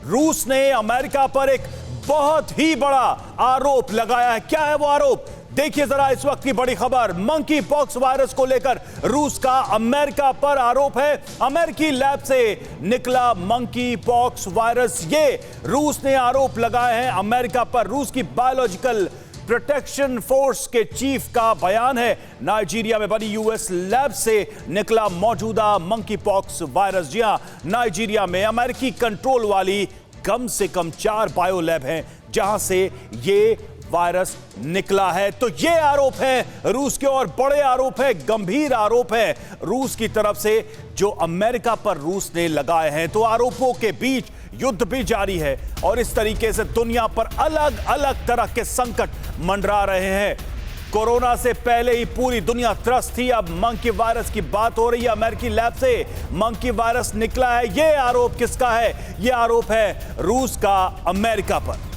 रूस ने अमेरिका पर एक बहुत ही बड़ा आरोप लगाया है। क्या है वो आरोप? देखिए जरा इस वक्त की बड़ी खबर। मंकी पॉक्स वायरस को लेकर रूस का अमेरिका पर आरोप है। अमेरिकी लैब से निकला मंकी पॉक्स वायरस, ये रूस ने आरोप लगाए हैं अमेरिका पर। रूस की बायोलॉजिकल प्रोटेक्शन फोर्स के चीफ का बयान है। नाइजीरिया में बनी यूएस लैब से निकला मौजूदा मंकी पॉक्स वायरस। जी हां, नाइजीरिया में अमेरिकी कंट्रोल वाली कम से कम 4 बायो लैब हैं जहां से ये वायरस निकला है। तो ये आरोप है रूस के, और बड़े आरोप है, गंभीर आरोप है रूस की तरफ से जो अमेरिका पर रूस ने लगाए हैं। तो आरोपों के बीच युद्ध भी जारी है और इस तरीके से दुनिया पर अलग अलग तरह के संकट मंडरा रहे हैं। कोरोना से पहले ही पूरी दुनिया त्रस्त थी, अब मंकी वायरस की बात हो रही है। अमेरिकी लैब से मंकी वायरस निकला है। यह आरोप किसका है? यह आरोप है रूस का अमेरिका पर।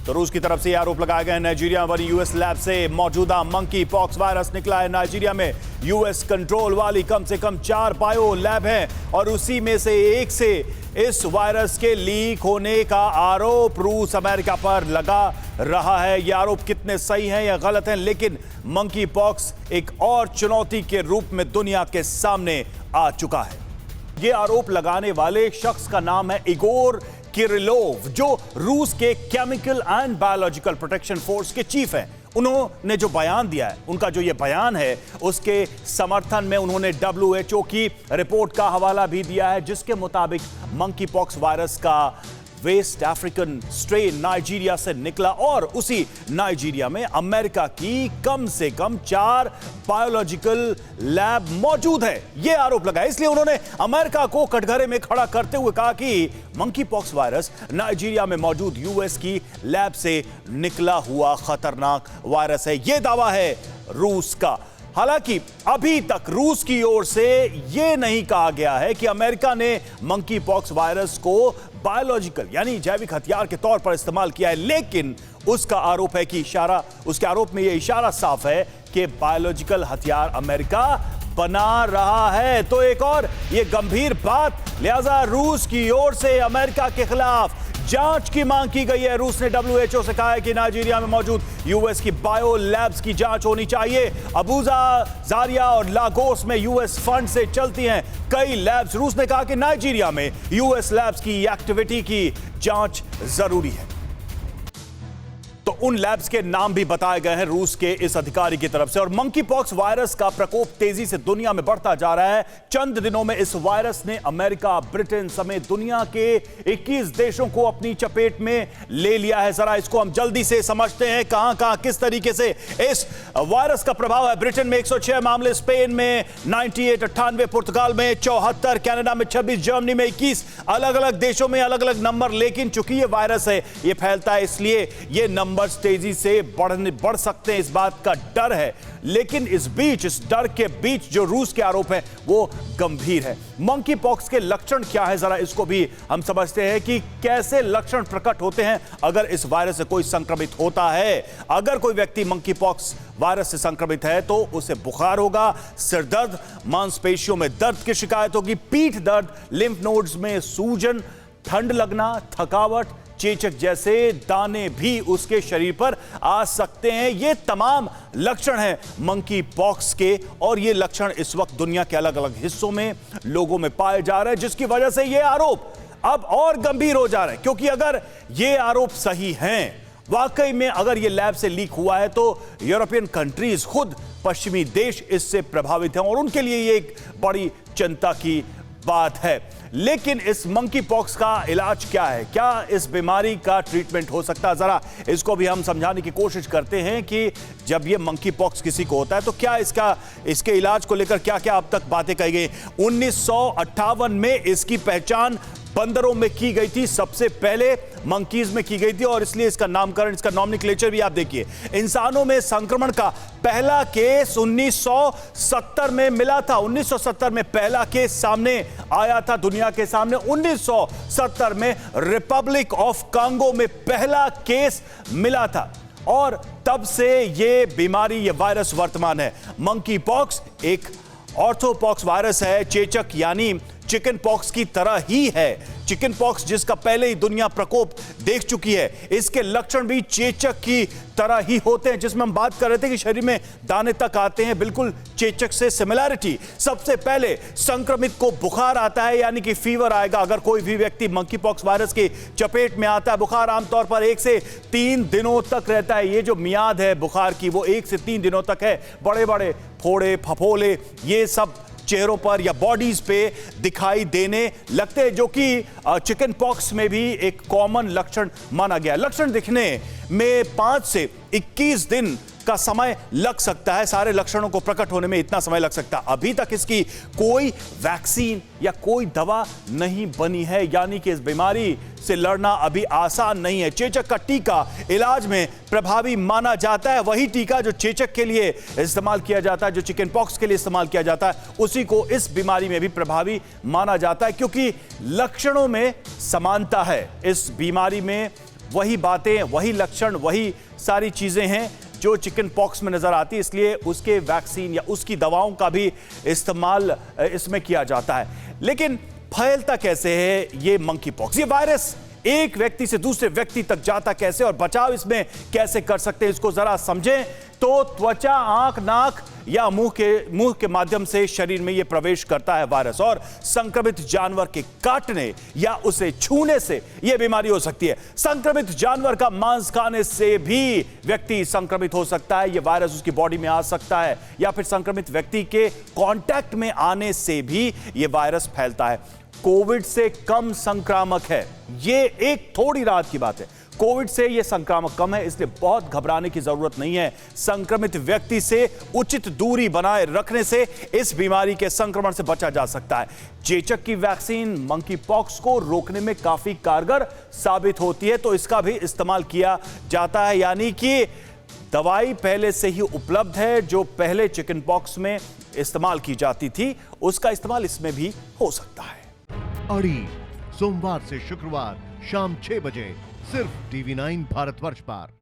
तो रूस की तरफ से यह आरोप लगाए गए हैं नाइजीरिया में बनी यूएस लैब से मौजूदा मंकी पॉक्स वायरस निकला है। नाइजीरिया में यूएस कंट्रोल वाली कम से कम 4 बायो लैब हैं और उसी में से एक से इस वायरस के लीक होने का आरोप रूस अमेरिका पर लगा रहा है। यह आरोप कितने सही हैं या गलत हैं, लेकिन मंकी पॉक्स एक और चुनौती के रूप में दुनिया के सामने आ चुका है। यह आरोप लगाने वाले शख्स का नाम है इगोर किरिलोव, जो रूस के chemical and biological protection force के चीफ हैं। उन्होंने जो बयान दिया है, उनका जो ये बयान है, उसके समर्थन में उन्होंने WHO की रिपोर्ट का हवाला भी दिया है, जिसके मुताबिक मंकी पॉक्स वायरस का वेस्ट अफ्रीकन स्ट्रेन नाइजीरिया से निकला और उसी नाइजीरिया में अमेरिका की कम से कम 4 बायोलॉजिकल लैब मौजूद है। यह आरोप लगा, इसलिए उन्होंने अमेरिका को कटघरे में खड़ा करते हुए कहा कि मंकी पॉक्स वायरस नाइजीरिया में मौजूद यूएस की लैब से निकला हुआ खतरनाक वायरस है। यह दावा है रूस का। हालांकि अभी तक रूस की ओर से यह नहीं कहा गया है कि अमेरिका ने मंकी पॉक्स वायरस को बायोलॉजिकल यानी जैविक हथियार के तौर पर इस्तेमाल किया है, लेकिन उसका आरोप है कि उसके आरोप में यह इशारा साफ है कि बायोलॉजिकल हथियार अमेरिका बना रहा है। तो एक और यह गंभीर बात, लिहाजा रूस की ओर से अमेरिका के खिलाफ जांच की मांग की गई है। रूस ने WHO से कहा है कि नाइजीरिया में मौजूद यूएस की बायो लैब्स की जांच होनी चाहिए। अबूजा, जारिया और लागोस में यूएस फंड से चलती हैं कई लैब्स। रूस ने कहा कि नाइजीरिया में यूएस लैब्स की एक्टिविटी की जांच जरूरी है। तो उन लैब्स के नाम भी बताए गए हैं रूस के इस अधिकारी की तरफ से। और मंकी पॉक्स वायरस का प्रकोप तेजी से दुनिया में बढ़ता जा रहा है। चंद दिनों में इस वायरस ने अमेरिका, ब्रिटेन समेत दुनिया के 21 देशों को अपनी चपेट में ले लिया है। जरा इसको हम जल्दी से समझते हैं, कहां किस तरीके से इस वायरस का प्रभाव है। ब्रिटेन में 106 मामले, स्पेन में 98, पुर्तगाल में 74, कनाडा में 26, जर्मनी में 21, अलग अलग देशों में अलग अलग नंबर। लेकिन चूंकि यह वायरस है, यह फैलता है, इसलिए यह नंबर तेजी से बढ़ सकते हैं, इस बात का डर है। लेकिन इस डर के बीच जो रूस के आरोप हैं वो गंभीर है। मंकी पॉक्स के लक्षण क्या है, जरा इसको भी हम समझते हैं कि कैसे लक्षण प्रकट होते हैं अगर इस वायरस से कोई संक्रमित होता है। अगर कोई व्यक्ति मंकी पॉक्स वायरस से संक्रमित है तो उसे बुखार होगा, सिर दर्द, मांसपेशियों में दर्द की शिकायत होगी, पीठ दर्द, लिम्फ नोड्स में सूजन, ठंड लगना, थकावट, चेचक जैसे दाने भी उसके शरीर पर आ सकते हैं। ये तमाम लक्षण हैं मंकी पॉक्स के, और ये लक्षण इस वक्त दुनिया के अलग अलग हिस्सों में लोगों में पाए जा रहे हैं, जिसकी वजह से ये आरोप अब और गंभीर हो जा रहे हैं। क्योंकि अगर ये आरोप सही हैं, वाकई में अगर ये लैब से लीक हुआ है, तो यूरोपियन कंट्रीज, खुद पश्चिमी देश इससे प्रभावित हैं और उनके लिए ये एक बड़ी चिंता की बात है। लेकिन इस मंकी पॉक्स का इलाज क्या है? क्या इस बीमारी का ट्रीटमेंट हो सकता है? जरा इसको भी हम समझाने की कोशिश करते हैं कि जब ये मंकी पॉक्स किसी को होता है तो क्या इसके इलाज को लेकर क्या क्या अब तक बातें कही गई। 1958 में इसकी पहचान बंदरों में की गई थी, सबसे पहले मंकीज में की गई थी, और इसलिए इसका नामकरण, इसका नॉमेनक्लेचर भी आप देखिए। इंसानों में संक्रमण का पहला केस 1970 में मिला था। 1970 में पहला केस सामने आया था दुनिया के सामने। 1970 में रिपब्लिक ऑफ कांगो में पहला केस मिला था और तब से ये बीमारी, ये वायरस वर्तमान है। मंकी पॉक्स एक ऑर्थोपॉक्स वायरस है, चेचक यानी चिकन पॉक्स की तरह ही है। चिकन पॉक्स जिसका पहले ही दुनिया प्रकोप देख चुकी है, इसके लक्षण भी चेचक की तरह ही होते हैं, जिसमें हम बात कर रहे थे कि शरीर में दाने तक आते हैं, बिल्कुल चेचक से सिमिलैरिटी। सबसे पहले संक्रमित को बुखार आता है, यानी कि फीवर आएगा। अगर कोई भी व्यक्ति मंकी पॉक्स वायरस की चपेट में आता है, बुखार आमतौर पर 1 से 3 दिनों तक रहता है। ये जो मियाद है बुखार की, वो 1 से 3 दिनों तक है। बड़े बड़े फोड़े, फफोले, ये सब चेहरों पर या बॉडीज पे दिखाई देने लगते हैं, जो कि चिकन पॉक्स में भी एक कॉमन लक्षण माना गया। लक्षण दिखने में 5 से 21 दिन का समय लग सकता है। सारे लक्षणों को प्रकट होने में इतना समय लग सकता है। अभी तक इसकी कोई वैक्सीन या कोई दवा नहीं बनी है, यानी कि इस बीमारी से लड़ना अभी आसान नहीं है। चेचक का टीका इलाज में प्रभावी माना जाता है। वही टीका जो चेचक के लिए इस्तेमाल किया जाता है, जो चिकन पॉक्स के लिए इस्तेमाल किया जाता है, उसी को इस बीमारी में भी प्रभावी माना जाता है, क्योंकि लक्षणों में समानता है। इस बीमारी में वही बातें, वही लक्षण, वही सारी चीजें हैं जो चिकन पॉक्स में नजर आती है, इसलिए उसके वैक्सीन या उसकी दवाओं का भी इस्तेमाल इसमें किया जाता है। लेकिन फैलता कैसे है ये मंकी पॉक्स? ये वायरस एक व्यक्ति से दूसरे व्यक्ति तक जाता कैसे और बचाव इसमें कैसे कर सकते हैं, इसको जरा समझें तो त्वचा, आंख, नाक या मुंह के माध्यम से शरीर में यह प्रवेश करता है वायरस, और संक्रमित जानवर के काटने या उसे छूने से यह बीमारी हो सकती है। संक्रमित जानवर का मांस खाने से भी व्यक्ति संक्रमित हो सकता है। यह वायरस उसकी बॉडी में आ सकता है, या फिर संक्रमित व्यक्ति के कांटेक्ट में आने से भी यह वायरस फैलता है। कोविड से कम संक्रामक है, यह एक थोड़ी राहत की बात है। कोविड से यह संक्रामक कम है, इसलिए बहुत घबराने की जरूरत नहीं है। संक्रमित व्यक्ति से उचित दूरी बनाए रखने से इस बीमारी के संक्रमण से बचा जा सकता है। चेचक की वैक्सीन मंकी पॉक्स को रोकने में काफी कारगर साबित होती है, तो इसका भी इस्तेमाल किया जाता है। यानी कि दवाई पहले से ही उपलब्ध है, जो पहले चिकन पॉक्स में इस्तेमाल की जाती थी, उसका इस्तेमाल इसमें भी हो सकता है। अड़ी सोमवार से शुक्रवार शाम 6 बजे सिर्फ TV9 भारतवर्ष पर।